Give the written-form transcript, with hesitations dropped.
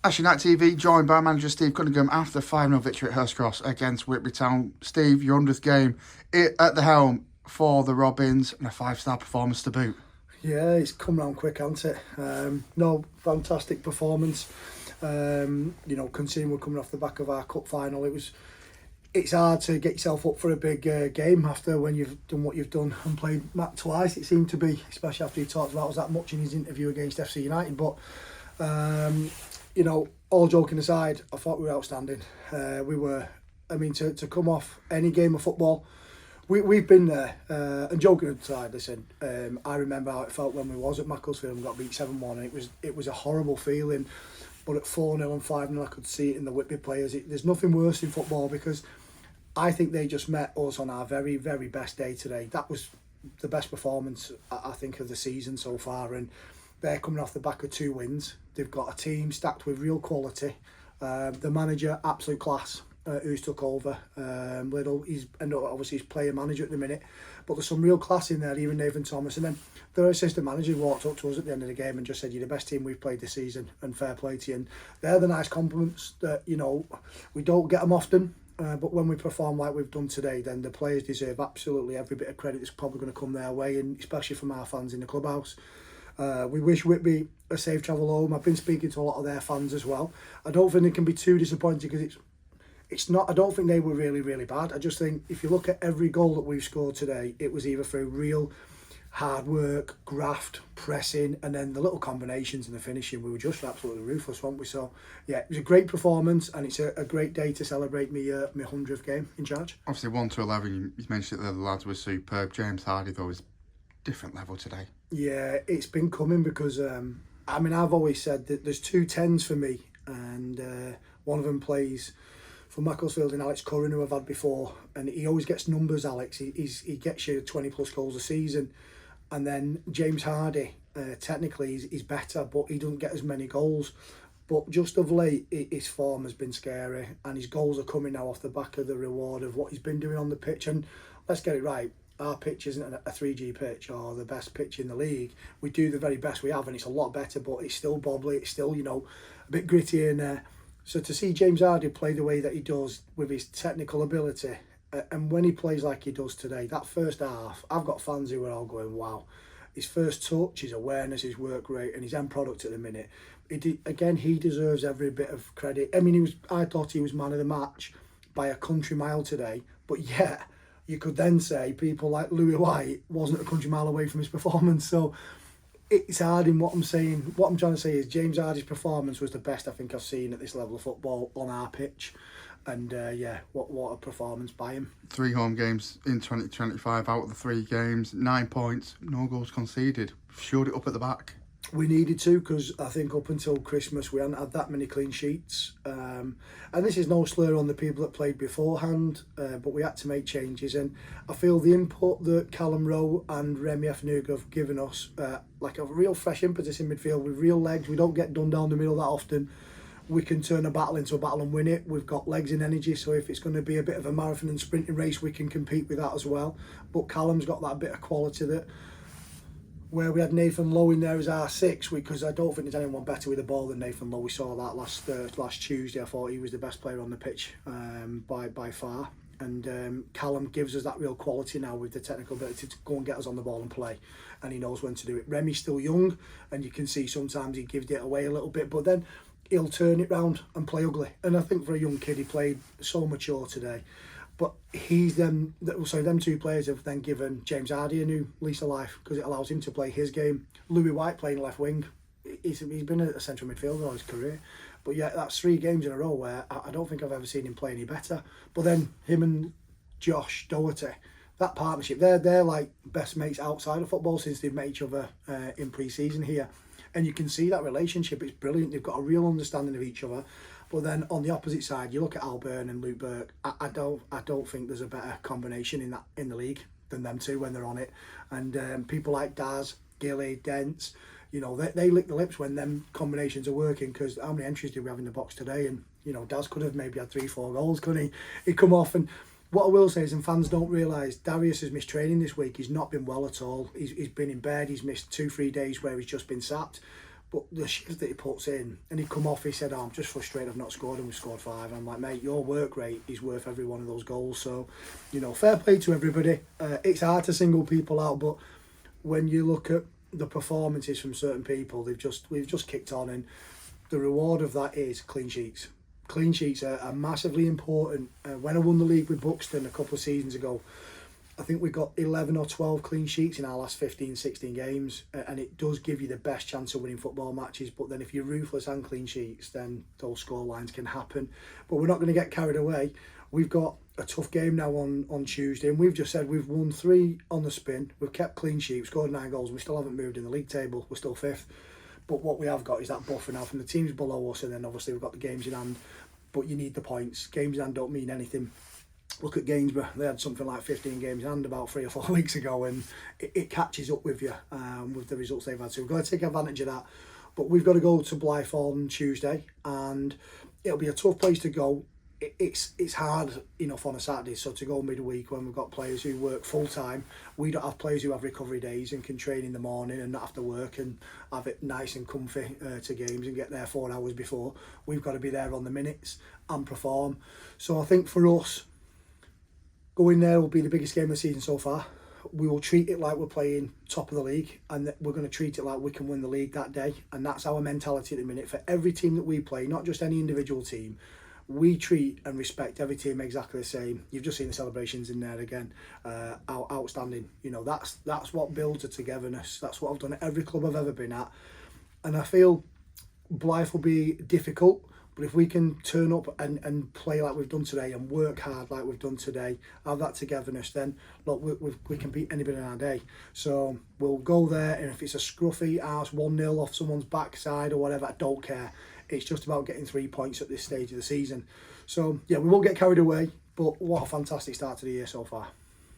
Ashton TV, joined by manager Steve Cunningham after the 5-0 victory at Hurst Cross against Whitby Town. Steve, your 100th game at the helm for the Robins and a 5-star performance to boot. Yeah, it's come round quick, hasn't it? No, fantastic performance. Considering we're coming off the back of our cup final, it's hard to get yourself up for a big game after when you've done what you've done and played Matt twice. It seemed to be, especially after he talked about us that much in his interview against FC United. But all joking aside, I thought we were outstanding. To come off any game of football, we've been there. And joking aside, listen, I remember how it felt when we was at Macclesfield and got beat 7-1, and it was a horrible feeling. But at 4-0 and 5-0, I could see it in the Whitby players. There's nothing worse in football, because I think they just met us on our very, very best day today. That was the best performance, I think, of the season so far. And they're coming off the back of 2 wins. They've got a team stacked with real quality. The manager, absolute class, who's took over. He's player manager at the minute. But there's some real class in there, even Nathan Thomas. And then their assistant manager walked up to us at the end of the game and just said, "You're the best team we've played this season, and fair play to you." And they're the nice compliments that, we don't get them often. But when we perform like we've done today, then the players deserve absolutely every bit of credit that's probably going to come their way, and especially from our fans in the clubhouse. We wish Whitby a safe travel home. I've been speaking to a lot of their fans as well. I don't think they can be too disappointed, because it's not. I don't think they were really, really bad. I just think if you look at every goal that we've scored today, it was either through real hard work, graft, pressing, and then the little combinations and the finishing. We were just absolutely ruthless, weren't we? So yeah, it was a great performance, and it's a great day to celebrate my 100th game in charge. Obviously 1-11, you mentioned that the lads were superb. James Hardy, though, is different level today. Yeah, it's been coming, because I've always said that there's 2 10s for me, and one of them plays for Macclesfield in Alex Curran, who I've had before, and he always gets numbers. Alex, he gets you 20 plus goals a season. And then James Hardy, technically he's better, but he doesn't get as many goals. But just of late, his form has been scary, and his goals are coming now off the back of the reward of what he's been doing on the pitch. And let's get it right, our pitch isn't a 3G pitch or the best pitch in the league. We do the very best we have, and it's a lot better, but it's still bobbly, it's still, a bit gritty in there. So to see James Hardy play the way that he does with his technical ability, and when he plays like he does today, that first half, I've got fans who are all going, wow. His first touch, his awareness, his work rate, and his end product at the minute. He deserves every bit of credit. I thought he was man of the match by a country mile today, but yet you could then say people like Louis White wasn't a country mile away from his performance. So it's hard in what I'm saying. What I'm trying to say is James Hardy's performance was the best I think I've seen at this level of football on our pitch. And what a performance by him. 3 home games in 2025 out of the 3 games, 9 points, no goals conceded. Showed it up at the back. We needed to, because I think up until Christmas we hadn't had that many clean sheets. And this is no slur on the people that played beforehand, but we had to make changes. And I feel the input that Callum Rowe and Remy Afnug have given us, like a real fresh impetus in midfield with real legs. We don't get done down the middle that often. We can turn a battle into a battle and win it. We've got legs and energy, so if it's going to be a bit of a marathon and sprinting race, we can compete with that as well. But Callum's got that bit of quality that, where we had Nathan Lowe in there as our 6, because I don't think there's anyone better with the ball than Nathan Lowe. We saw that last Tuesday. I thought he was the best player on the pitch by far. And Callum gives us that real quality now with the technical ability to go and get us on the ball and play. And he knows when to do it. Remy's still young, and you can see sometimes he gives it away a little bit, but then he'll turn it round and play ugly. And I think for a young kid, he played so mature today. But them 2 players have then given James Hardy a new lease of life, because it allows him to play his game. Louis White playing left wing. He's been a central midfielder all his career. But yeah, that's 3 games in a row where I don't think I've ever seen him play any better. But then him and Josh Doherty, that partnership, they're like best mates outside of football since they've met each other in pre-season here. And you can see that relationship. It's brilliant. They've got a real understanding of each other. But then on the opposite side, you look at Al Byrne and Luke Burke. I don't think there's a better combination in the league than them 2 when they're on it. And people like Daz, Gilly, Dents, they lick the lips when them combinations are working, because how many entries did we have in the box today? And Daz could have maybe had 3-4 goals, couldn't he? He'd come off. And what I will say is, and fans don't realise, Darius has missed training this week. He's not been well at all. He's been in bed. He's missed 2-3 days where he's just been sacked. But the shift that he puts in, and he come off, he said, "Oh, I'm just frustrated I've not scored," and we scored 5. And I'm like, mate, your work rate is worth every one of those goals. So, fair play to everybody. It's hard to single people out, but when you look at the performances from certain people, we've just kicked on, and the reward of that is clean sheets. Clean sheets are massively important. When I won the league with Buxton a couple of seasons ago, I think we got 11 or 12 clean sheets in our last 15, 16 games, and it does give you the best chance of winning football matches. But then if you're ruthless and clean sheets, then those score lines can happen. But we're not going to get carried away. We've got a tough game now on Tuesday, and we've just said we've won 3 on the spin. We've kept clean sheets, scored 9 goals. We still haven't moved in the league table. We're still 5th. But what we have got is that buffer now from the teams below us, and then obviously we've got the games in hand. But you need the points. Games in hand don't mean anything. Look at Gainsborough, they had something like 15 games in hand about 3 or 4 weeks ago, and it catches up with you with the results they've had. So we've got to take advantage of that. But we've got to go to Blyth on Tuesday, and it'll be a tough place to go. It's hard enough on a Saturday, so to go midweek when we've got players who work full time, we don't have players who have recovery days and can train in the morning and not have to work and have it nice and comfy to games and get there 4 hours before. We've got to be there on the minutes and perform. So I think for us, going there will be the biggest game of the season so far. We will treat it like we're playing top of the league, and we're going to treat it like we can win the league that day. And that's our mentality at the minute. For every team that we play, not just any individual team, we treat and respect every team exactly the same. You've just seen the celebrations in there again. Outstanding. That's what builds a togetherness. That's what I've done at every club I've ever been at. And I feel Blyth will be difficult, but if we can turn up and play like we've done today and work hard like we've done today, have that togetherness, then look, we can beat anybody in our day. So we'll go there, and if it's a scruffy arse 1-0 off someone's backside or whatever, I don't care. It's just about getting 3 points at this stage of the season. So yeah, we won't get carried away, but what a fantastic start to the year so far.